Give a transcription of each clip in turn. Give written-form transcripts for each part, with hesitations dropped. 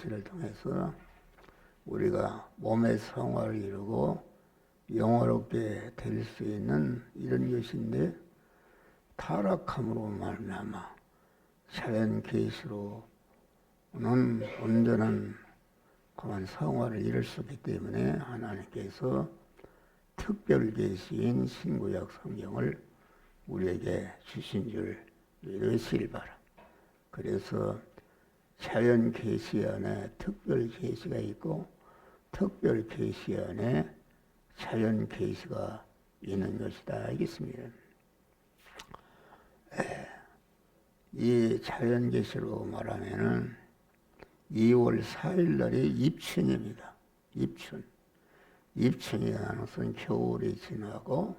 계시를 통해서 우리가 몸의 성화를 이루고 영화롭게 될 수 있는 이런 것인데, 타락함으로 말미암아 자연 계시로는 온전한 그런 성화를 이룰 수 없기 때문에 하나님께서 특별 계시인 신구약 성경을 우리에게 주신 줄 믿으시길 바라. 그래서 자연 계시 안에 특별 계시가 있고 특별 계시 안에 자연 계시가 있는 것이다 알겠습니다. 이 자연 계시로 말하면은 2월 4일 날이 입춘입니다. 입춘이라는 것은 겨울이 지나고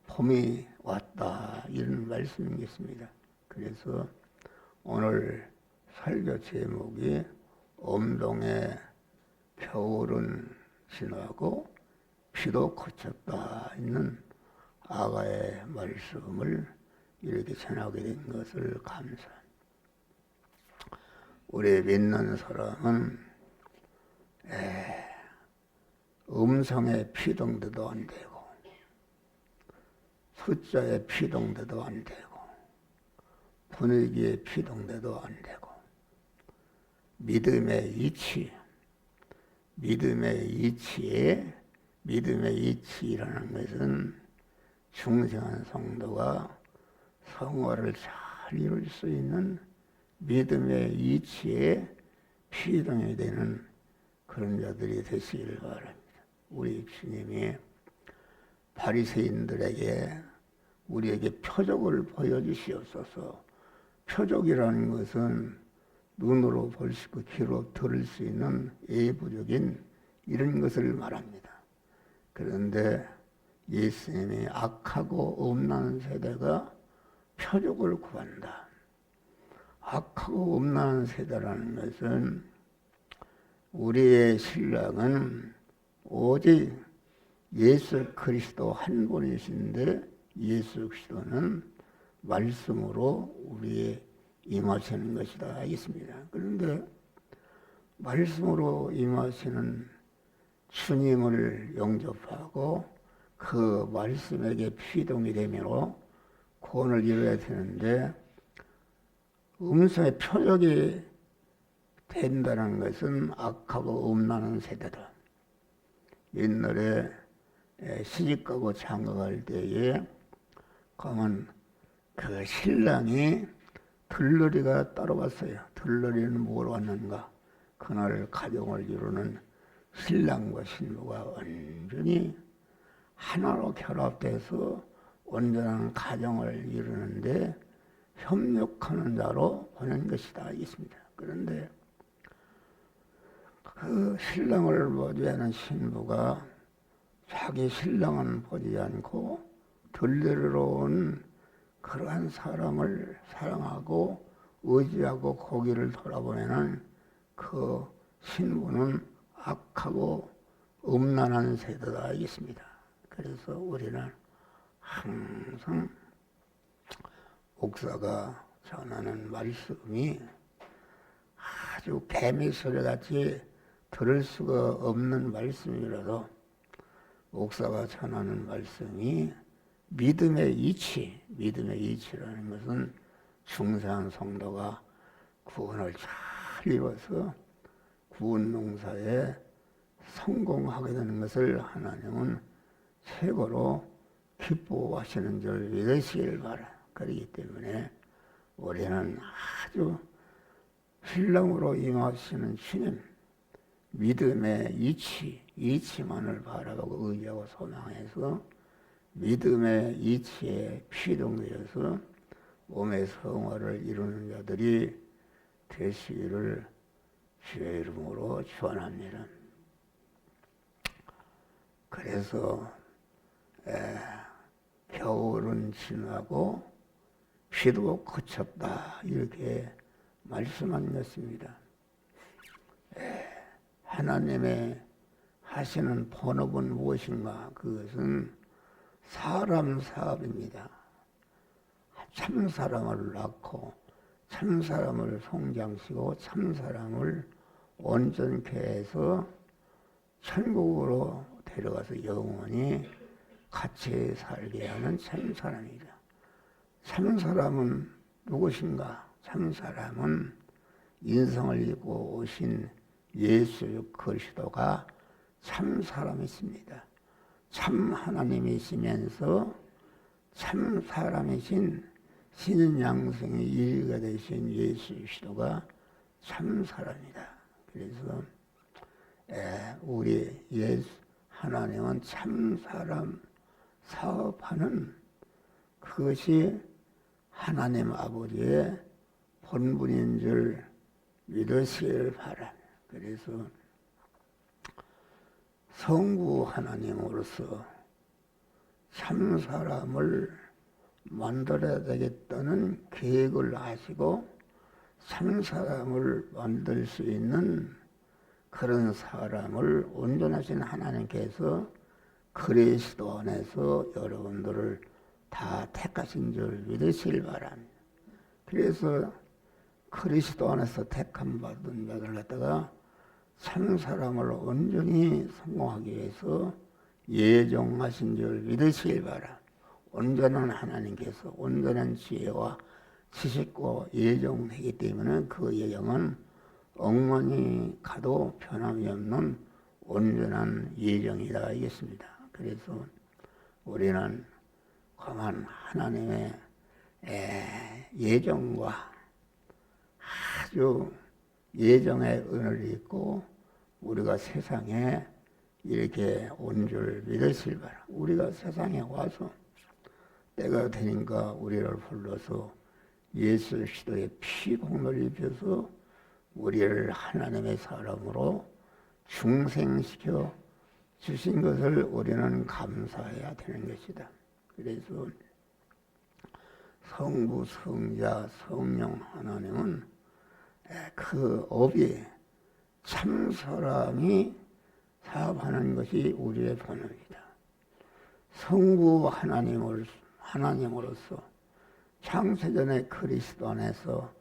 봄이 왔다 이런 말씀이겠습니다. 그래서 오늘 설교 제목이 엄동의 겨울은 지나고 비도 그쳤다 있는 아가의 말씀을 이렇게 전하게 된 것을 감사합니다. 우리 믿는 사람은 음성에 피동대도 안 되고 숫자에 피동대도 안 되고 분위기에 피동대도 안 되고 믿음의 이치라는 것은 중생한 성도가 성화를 잘 이룰 수 있는 믿음의 이치에 피동이 되는 그런 자들이 되시기를 바랍니다. 우리 주님이 바리새인들에게 우리에게 표적을 보여주시옵소서. 표적이라는 것은 눈으로 볼 수 있고 귀로 들을 수 있는 예부적인 이런 것을 말합니다. 그런데 예수님이 악하고 음란한 세대가 표적을 구한다. 악하고 음란한 세대라는 것은 우리의 신랑은 오직 예수 그리스도 한 분이신데 예수 그리스도는 말씀으로 우리의 임하시는 것이다 하겠습니다. 그런데 말씀으로 임하시는 주님을 영접하고 그 말씀에게 피동이 되므로 구원을 이루어야 되는데 음성의 표적이 된다는 것은 악하고 음란한 세대다. 옛날에 시집가고 장가갈 때에 가면 그 신랑이 들러리가 따라왔어요. 들러리는 뭘 왔는가? 그날 가정을 이루는 신랑과 신부가 완전히 하나로 결합돼서 온전한 가정을 이루는데 협력하는 자로 보낸 것이다 있습니다. 그런데 그 신랑을 보지하는 신부가 자기 신랑은 보지 않고 들러리로 온 그러한 사람을 사랑하고 의지하고 고기를 돌아보면은 그 신부는 악하고 음란한 세대다 알겠습니다. 그래서 우리는 항상 목사가 전하는 말씀이 아주 개미소리같이 들을 수가 없는 말씀이라도 목사가 전하는 말씀이 믿음의 이치라는 것은 중생한 성도가 구원을 잘 이뤄서 구원 농사에 성공하게 되는 것을 하나님은 최고로 기뻐하시는 줄 믿으시길 바라. 그렇기 때문에 우리는 아주 신랑으로 임하시는 주님, 믿음의 이치만을 바라보고 의지하고 소망해서 믿음의 이치에 피동되어서 몸의 성화를 이루는 자들이 되시기를 주의 이름으로 축원합니다. 그래서 겨울은 지나고 비도 그쳤다 이렇게 말씀한 것입니다. 하나님의 하시는 본업은 무엇인가? 그것은 사람 사업입니다. 참 사람을 낳고 참 사람을 성장시키고 참 사람을 온전케 해서 천국으로 데려가서 영원히 같이 살게 하는 참사람이다. 참사람은 누구신가? 참사람은 인성을 입고 오신 예수 그리스도가 참사람이십니다. 참 하나님이시면서 참사람이신 신인 양성의 일가 되신 예수 그리스도가 참사람이다. 그래서 우리 예수 하나님은 참사람 사업하는 그것이 하나님 아버지의 본분인 줄 믿으시길 바랍니다. 그래서 성부 하나님으로서 참사람을 만들어야 되겠다는 계획을 하시고 참사람을 만들 수 있는 그런 사람을 온전하신 하나님께서 그리스도 안에서 여러분들을 다 택하신 줄 믿으시길 바랍니다. 그래서 그리스도 안에서 택함 받은 자들 갖다가 참사람을 온전히 성공하기 위해서 예정하신 줄 믿으시길 바랍니다. 온전한 하나님께서 온전한 지혜와 지식과 예정하기 때문에 그 예정은 엉망이 가도 변함이 없는 온전한 예정이다 이겠습니다. 그래서 우리는 강한 하나님의 예정과 아주 예정의 은혜를 입고 우리가 세상에 이렇게 온 줄 믿으실 바랍니다. 우리가 세상에 와서 때가 되니까 우리를 불러서 예수 그리스도의 피 공로를 입혀서 우리를 하나님의 사람으로 중생시켜 주신 것을 우리는 감사해야 되는 것이다. 그래서 성부, 성자, 성령 하나님은 그 업이 참 사람이 사업하는 것이 우리의 본업이다. 성부 하나님으로서 창세전에 그리스도 안에서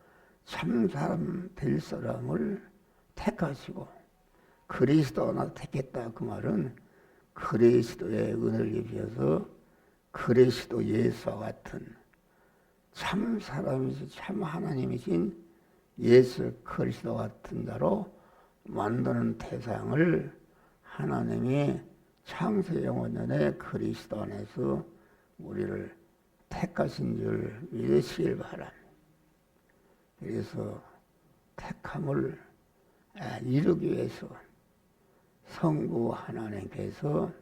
참 사람 될 사람을 택하시고 그리스도 안에서 택했다 그 말은 그리스도의 은혜를 입혀서 그리스도 예수와 같은 참 사람이신 참 하나님이신 예수 그리스도 같은 자로 만드는 대상을 하나님이 창세 영원전에 그리스도 안에서 우리를 택하신 줄 믿으시길 바랍니다. 그래서 택함을 이루기 위해서 성부 하나님께서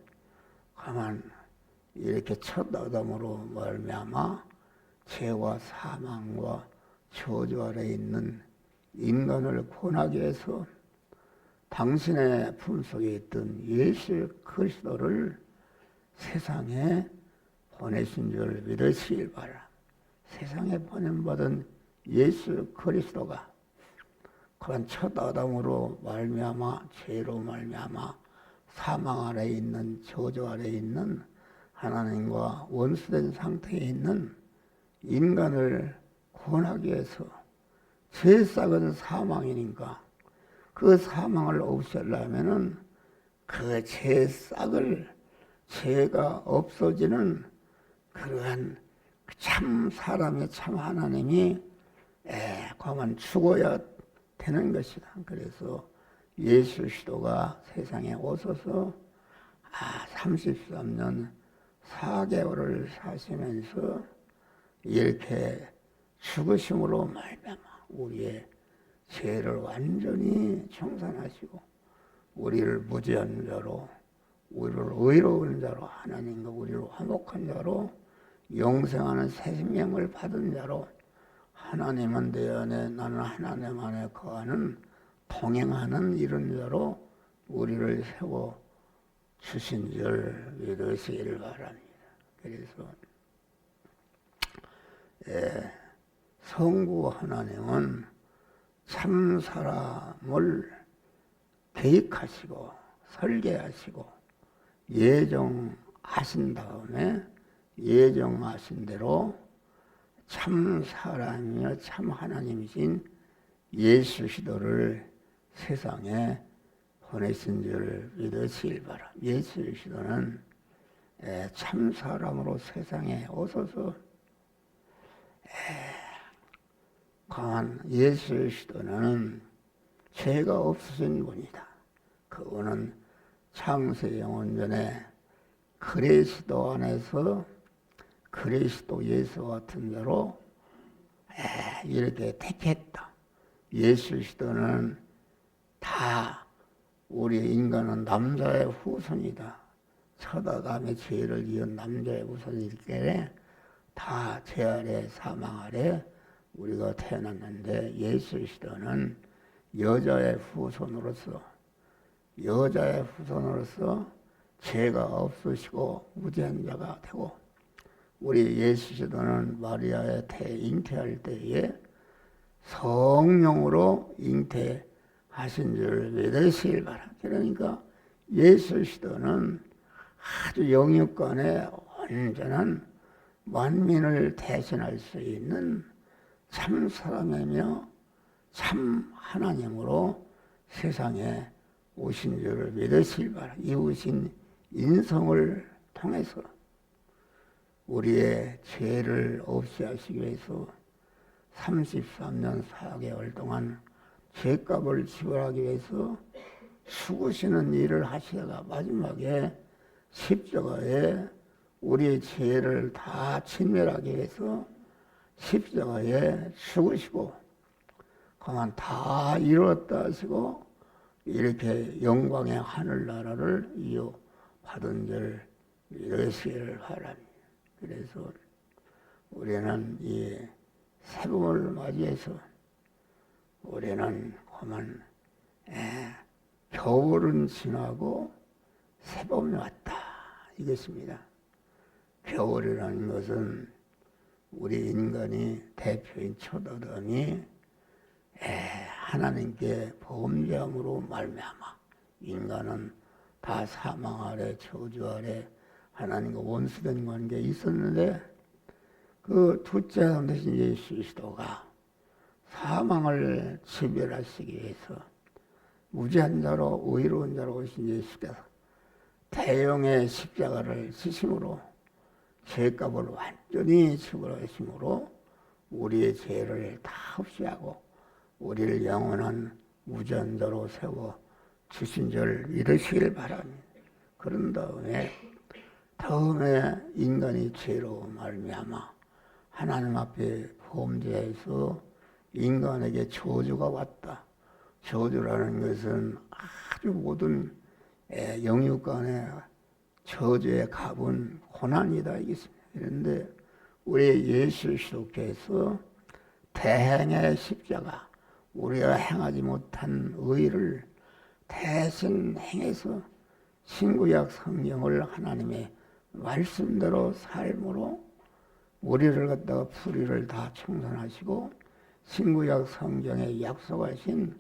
가만 이렇게 첫 아담으로 말미암아 죄와 사망과 저주 아래 있는 인간을 구원하기 위해서 당신의 품속에 있던 예수 그리스도를 세상에 보내신 줄 믿으시길 바라. 세상에 보냄받은 예수 그리스도가 그런 첫 아담으로 말미암아 죄로 말미암아 사망 아래 있는 저주 아래 있는 하나님과 원수된 상태에 있는 인간을 구원하기 위해서 죄 싹은 사망이니까 그 사망을 없애려면은 그 죄 싹을 죄가 없어지는 그러한 참 사람의 참 하나님이 과만 죽어야 되는 것이다. 그래서 예수 그리스도가 세상에 오셔서 33년 4개월을 사시면서 이렇게 죽으심으로 말미암아 우리의 죄를 완전히 청산하시고 우리를 무죄한 자로 우리를 의로운 자로 하나님과 우리를 화목한 자로 영생하는 새 생명을 받은 자로 하나님은 내 안에 나는 하나님 안에 거하는 동행하는 이런 자로 우리를 세워 주신 줄 믿으시기를 바랍니다. 그래서 성부 하나님은 참 사람을 계획하시고 설계하시고 예정하신 다음에 예정하신 대로 참 사람이며 참 하나님이신 예수 그리스도를 세상에 보내신 줄 믿으시길 바라. 예수 그리스도는 참 사람으로 세상에 오셔서 강한 예수 그리스도는 죄가 없으신 분이다. 그분은 창세 영원전에 그리스도 안에서 그리스도 예수 같은 자로 이렇게 택했다. 예수 그리스도는 다 우리 인간은 남자의 후손이다. 첫 아담의 죄를 이은 남자의 후손이기 때문에 다 죄 아래 사망 아래 우리가 태어났는데 예수 그리스도는 여자의 후손으로서 죄가 없으시고 무죄한 자가 되고 우리 예수 그리스도는 마리아의 잉태할 때에 성령으로 잉태하신 줄 믿으시길 바랍니다. 그러니까 예수 그리스도는 아주 영육간에 온전한 만민을 대신할 수 있는 참 사람이며 참 하나님으로 세상에 오신 줄을 믿으시길 바랍니다. 이으신 인성을 통해서 우리의 죄를 없이 하시기 위해서 33년 4개월 동안 죄값을 지불하기 위해서 죽으시는 일을 하시다가 마지막에 십자가에 우리의 죄를 다 진멸하기 위해서 십자가에 죽으시고 그만 다 이루었다 하시고 이렇게 영광의 하늘나라를 이어받은 줄 믿으시기를 바랍니다. 그래서 우리는 이 새봄을 맞이해서 우리는 그만 겨울은 지나고 새봄이 왔다 이것입니다. 겨울이라는 것은 우리 인간이 대표인 첫 아담이 하나님께 범죄함으로 말미암아 인간은 다 사망 아래 저주 아래 하나님과 원수된 관계에 있었는데 그 둘째 아담 대신 예수 그리스도가 사망을 지멸하시기 위해서 무죄한 자로 의로운 자로 오신 예수께서 대형의 십자가를 지심으로 죄값을 완전히 지불하심으로 우리의 죄를 다 흡수하고 우리를 영원한 무죄한 자로 세워 주신 줄 믿으시길 바랍니다. 그런 다음에 인간이 죄로 말미암아 하나님 앞에 범죄해서 인간에게 저주가 왔다. 저주라는 것은 아주 모든 영육간의 저주의 값은 고난이다 이겠습니다. 그런데 우리 예수 그리스도께서 대행의 십자가 우리가 행하지 못한 의를 대신 행해서 신구약 성경을 하나님의 말씀대로 삶으로 우리를 갖다가 불의를 다 청산하시고 신구약 성경에 약속하신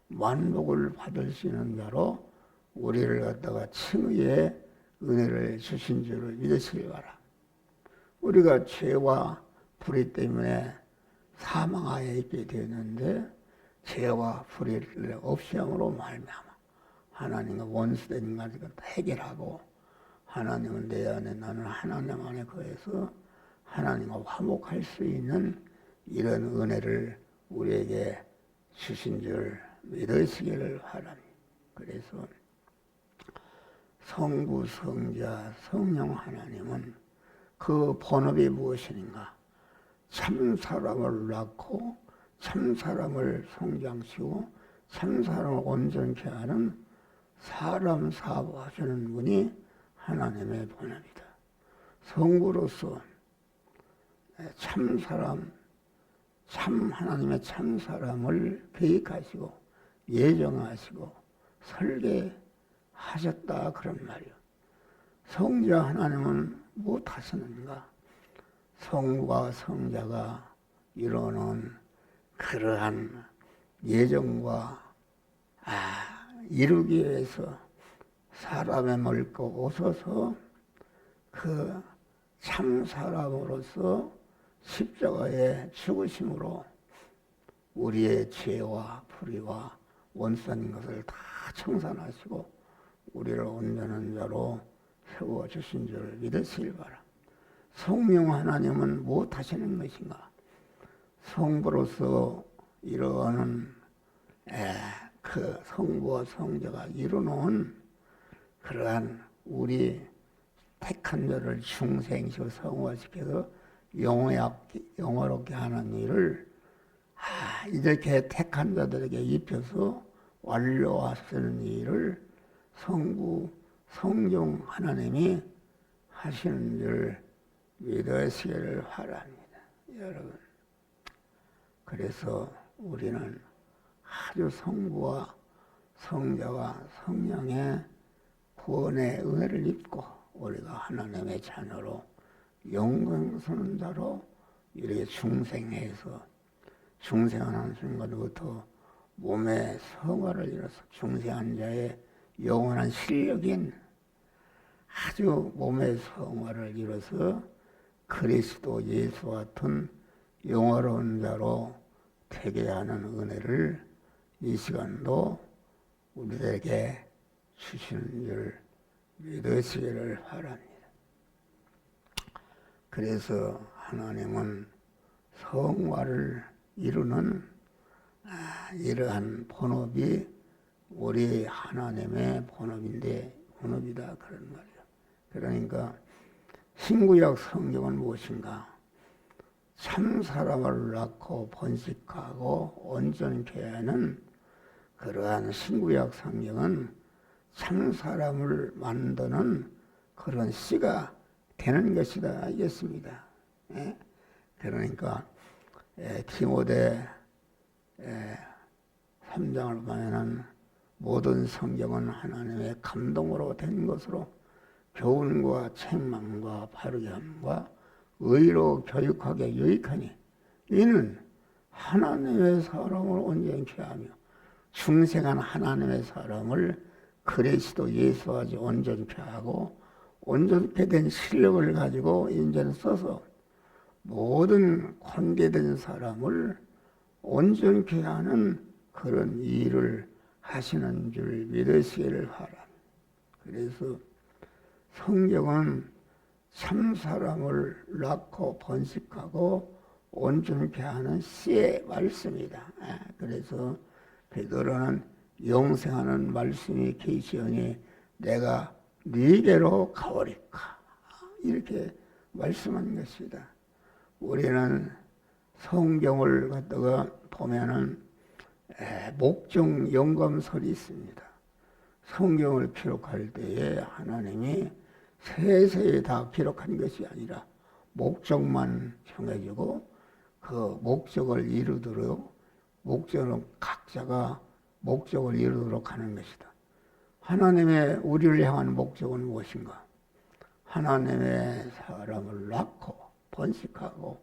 만복을 받을 수 있는 자로 우리를 갖다가 칭의의 은혜를 주신 줄을 믿으시기 바랍니다. 우리가 죄와 불의 때문에 사망하에 있게 되었는데 죄와 불의를 없이 함으로 말미암아 하나님과 원수된 인간을 해결하고 하나님은 내 안에 나는 하나님 안에 거해서 하나님과 화목할 수 있는 이런 은혜를 우리에게 주신 줄 믿으시기를 바랍니다. 그래서 성부, 성자, 성령 하나님은 그 본업이 무엇인가? 참 사람을 낳고 참 사람을 성장시키고 참 사람을 온전케 하는 사람 사업하시는 분이 하나님의 본업이다. 성부로서 참 사람, 참 하나님의 참 사람을 계획하시고 예정하시고 설계하셨다 그런 말이요. 성자 하나님은 무엇하시는가? 성부와 성자가 이루는 그러한 예정과 이루기 위해서 사람의 멀고 오셔서 그 참 사람으로서 십자가에 죽으심으로 우리의 죄와 불의와 원수인 것을 다 청산하시고 우리를 온전한 자로 세워주신 줄 믿으시길 바랍니다. 성령 하나님은 무엇하시는 것인가? 성부로서 이루어는 그 성부와 성자가 이루어놓은 그러한 우리 택한 자를 중생시켜 성화시켜서 영화롭게 하는 일을 이렇게 택한 자들에게 입혀서 완료하시는 일을 성부, 성령 하나님이 하시는 줄 믿으시기를 바랍니다. 여러분, 그래서 우리는 아주 성부와 성자와 성령의 구원의 은혜를 입고 우리가 하나님의 자녀로 영광스러운 자로 이렇게 중생해서 중생하는 순간부터 몸의 성화를 이뤄서 중생한 자의 영원한 실력인 아주 몸의 성화를 이뤄서 그리스도 예수 같은 영화로운 자로 되게 하는 은혜를 이 시간도 우리에게 주시는 줄 믿으시기를 바랍니다. 그래서 하나님은 성화를 이루는 이러한 본업이 우리 하나님의 본업이다 그런 말이죠. 그러니까 신구약 성경은 무엇인가? 참 사람을 낳고 번식하고 온전케 하는 그러한 신구약 성경은 참 사람을 만드는 그런 씨가 되는 것이다 알겠습니다. 그러니까 디모데 3장을 보면은 모든 성경은 하나님의 감동으로 된 것으로 교훈과 책망과 바르게 함과 의로 교육하게 유익하니 이는 하나님의 사람을 온전케 하며 중생한 하나님의 사람을 그리스도 예수까지 온전케 하고 온전케 된 실력을 가지고 인자는 써서 모든 관계된 사람을 온전케 하는 그런 일을 하시는 줄 믿으시기를 바랍니다. 그래서 성경은 참 사람을 낳고 번식하고 온전케 하는 씨의 말씀이다. 그래서 베드로는 영생하는 말씀이 계시오니 내가 네게로 가오리까 이렇게 말씀한 것이다. 우리는 성경을 갖다가 보면은 목적 영감설이 있습니다. 성경을 기록할 때에 하나님이 세세히 다 기록한 것이 아니라 목적만 정해주고 그 목적을 이루도록 목적은 각자가 목적을 이루도록 하는 것이다. 하나님의 우리를 향한 목적은 무엇인가? 하나님의 사람을 낳고 번식하고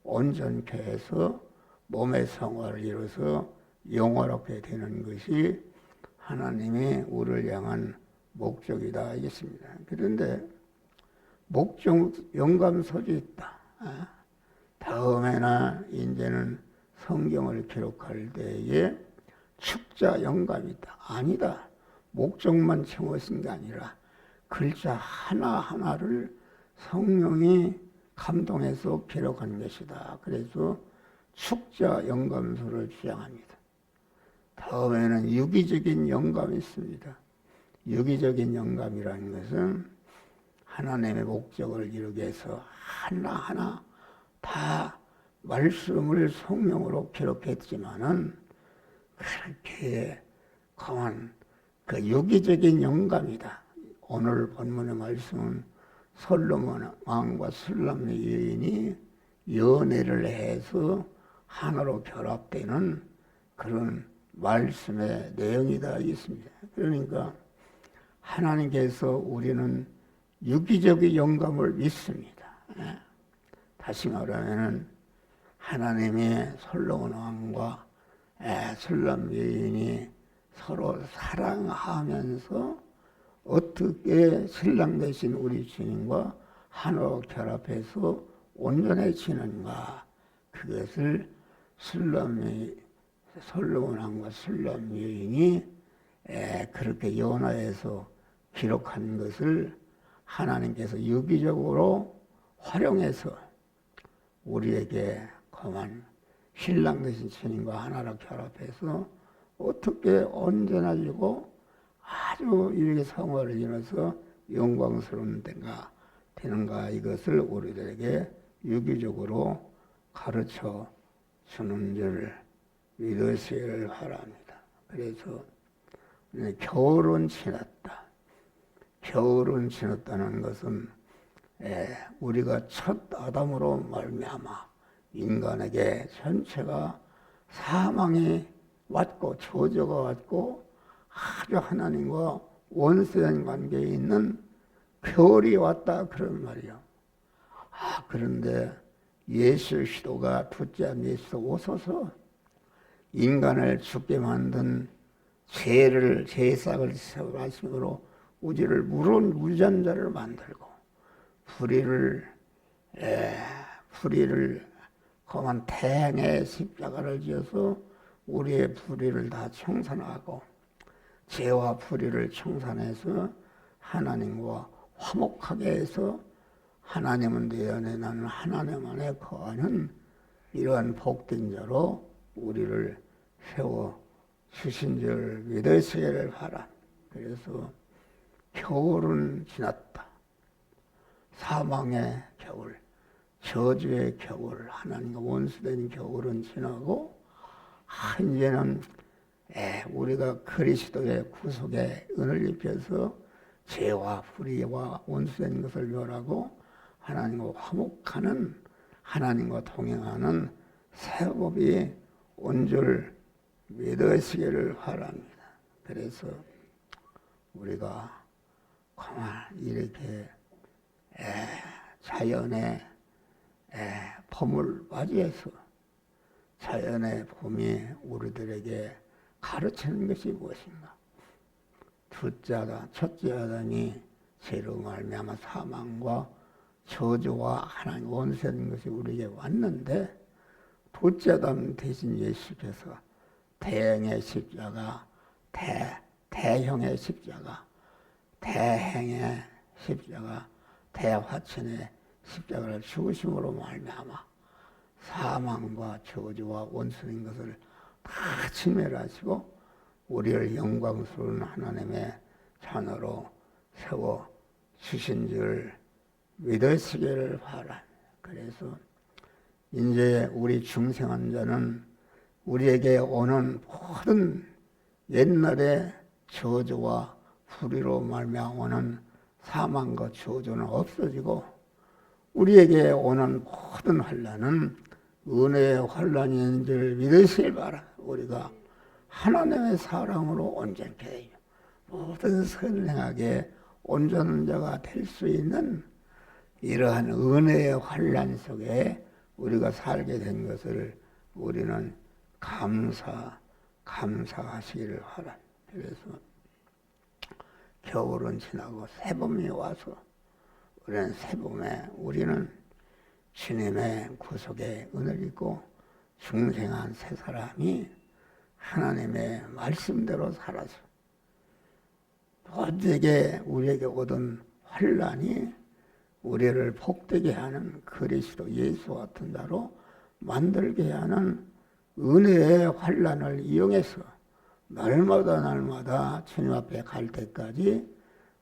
온전케 해서 몸의 성화를 이뤄서 영화롭게 되는 것이 하나님이 우리를 향한 목적이다 하겠습니다. 그런데 목적 영감설이 있다. 다음에나 이제는 성경을 기록할 때에 축자 영감이다. 아니다. 목적만 정하신 게 아니라 글자 하나하나를 성령이 감동해서 기록한 것이다. 그래서 축자 영감서를 주장합니다. 다음에는 유기적인 영감이 있습니다. 유기적인 영감이라는 것은 하나님의 목적을 이루기 위해서 하나하나 다 말씀을 성령으로 기록했지만은 그렇게 강한 그 유기적인 영감이다. 오늘 본문의 말씀은 솔로몬 왕과 술람 여인이 연애를 해서 하나로 결합되는 그런 말씀의 내용이다 있습니다. 그러니까 하나님께서 우리는 유기적인 영감을 믿습니다. 다시 말하면 하나님이 솔로몬 왕과 술람 여인이 서로 사랑하면서 어떻게 신랑 되신 우리 주님과 하나로 결합해서 온전해지는가, 그것을 술람 솔로몬 왕과 술람 여인이 그렇게 연화해서 기록한 것을 하나님께서 유기적으로 활용해서 우리에게 그만 신랑 되신 주님과 하나로 결합해서 어떻게 온전해지고 아주 이렇게 성화를 이뤄서 영광스러운 데가 되는가, 이것을 우리들에게 유기적으로 가르쳐 주는 줄 믿으시기를 바랍니다. 그래서 겨울은 지났다. 겨울은 지났다는 것은 우리가 첫 아담으로 말미암아 인간에게 전체가 사망이 왔고 저주가 왔고 아주 하나님과 원수된 관계에 있는 겨울이 왔다, 그런 말이요. 그런데 예수 그리스도가 둘째 아들 예수 오셔서 인간을 죽게 만든 죄싹을 세우심으로 우리를 무전자를 만들고 불의를 그만 태양의 십자가를 지어서 우리의 불의를 다 청산하고 죄와 불의를 청산해서 하나님과 화목하게 해서 하나님은 내 안에 나는 하나님 안에 거하는 이러한 복된 자로 우리를 세워 주신 줄 믿으시기를 바라. 그래서 겨울은 지났다. 사망의 겨울, 저주의 겨울, 하나님과 원수된 겨울은 지나고 이제는 우리가 그리스도의 구속의 은을 입혀서 죄와 불의와 원수된 것을 멸하고 하나님과 화목하는, 하나님과 동행하는 새 법이 온 줄 믿으시기를 바랍니다. 그래서 우리가 가만 이렇게 자연의 봄을 맞이해서 자연의 봄이 우리들에게 가르치는 것이 무엇인가? 첫째 아담이 죄로 말미암아 사망과 저주와 하나님 원수된 것이 우리에게 왔는데, 둘째 아담 대신 예수께서 대형의 십자가, 대형의 십자가, 대행의 십자가, 대화천의 십자가를 죽으심으로 말미암아 사망과 저주와 원수인 것을 다 진멸하시고 우리를 영광스러운 하나님의 자녀로 세워 주신 줄 믿으시기를 바랍니다. 그래서 이제 우리 중생한 자는 우리에게 오는 모든 옛날의 저주와 불의로 말미암아 오는 사망과 저주는 없어지고 우리에게 오는 모든 환난은 은혜의 환난인 줄 믿으시길 바랍니다. 우리가 하나님의 사랑으로 온전케 되요 모든 선행하게 온전한 자가 될 수 있는 이러한 은혜의 환난 속에 우리가 살게 된 것을 우리는 감사하시기를 바랍니다. 그래서 겨울은 지나고 새봄이 와서 우리는 새봄에 우리는 주님의 구속의 은혜를 입고 중생한 새 사람이 하나님의 말씀대로 살아서 모두에게 우리에게 오던 환난이 우리를 복되게 하는 그리스도 예수 같은 자로 만들게 하는 은혜의 환난을 이용해서 날마다 주님 앞에 갈 때까지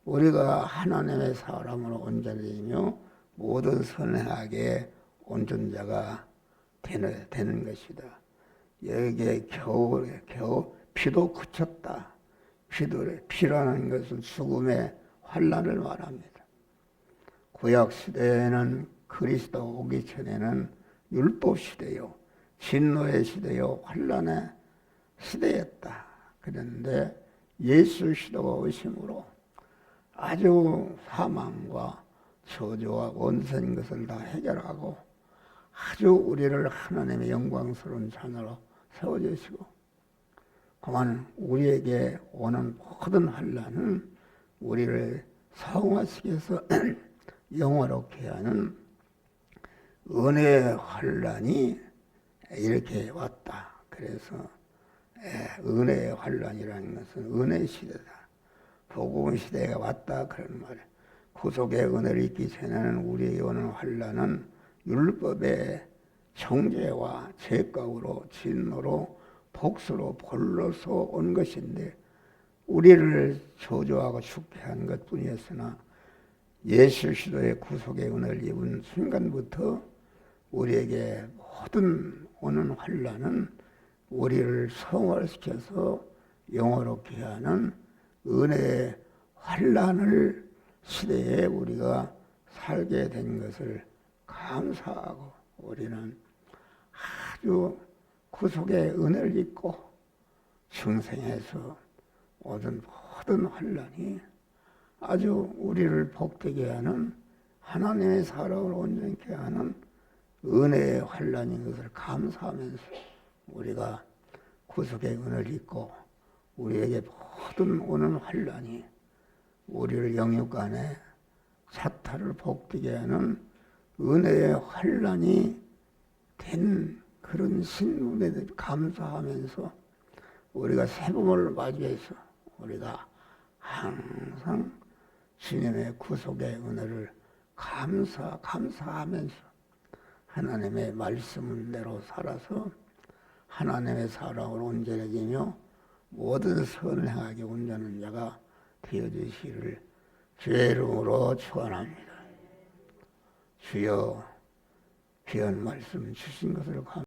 우리가 하나님의 사람으로 온전해지며 모든 선행하게 온전자가 되는 것이다. 여기에 겨울 비도 그쳤다. 비라는 것은 죽음의 환난을 말합니다. 구약 시대에는 그리스도 오기 전에는 율법 시대요, 진노의 시대요, 환난의 시대였다. 그런데 예수 그리스도가 오심으로 아주 사망과 저주와 원수인 것을 다 해결하고 아주 우리를 하나님의 영광스러운 자녀로 세워주시고 그만 우리에게 오는 모든 환난은 우리를 성화시키 해서 영화롭게 하는 은혜의 환난이 이렇게 왔다. 그래서 은혜의 환란이라는 것은 은혜 시대다. 복음 시대가 왔다 그런 말이에요. 구속의 은혜를 잊기 전에는 우리에게 오는 환란은 율법의 정죄와 죄값으로 진노로 복수로 벌로서 온 것인데 우리를 저주하고 죽게 한 것뿐이었으나 예수 그리스도의 구속의 은혜를 입은 순간부터 우리에게 모든 오는 환란은 우리를 성화시켜서 영화롭게 하는 은혜의 환란을 시대에 우리가 살게 된 것을 감사하고 우리는 아주 구속의 은혜를 입고 중생에서 모든 환란이 아주 우리를 복되게 하는 하나님의 사랑을 온전케 하는 은혜의 환란인 것을 감사하면서 우리가 구속의 은혜를 입고 우리에게 모든 오는 환란이 우리를 영육간에 사탄을 복되게 하는 은혜의 환란이 된 그런 신분에 감사하면서 우리가 새봄을 맞이해서 우리가 항상 주님의 구속의 은혜를 감사하면서 하나님의 말씀대로 살아서 하나님의 사랑으로 온전해지며 모든 선을 행하게 온전한 자가 되어주시기를 주의 이름으로 축원합니다. 주여 귀한 말씀 주신 것을 감사합니다.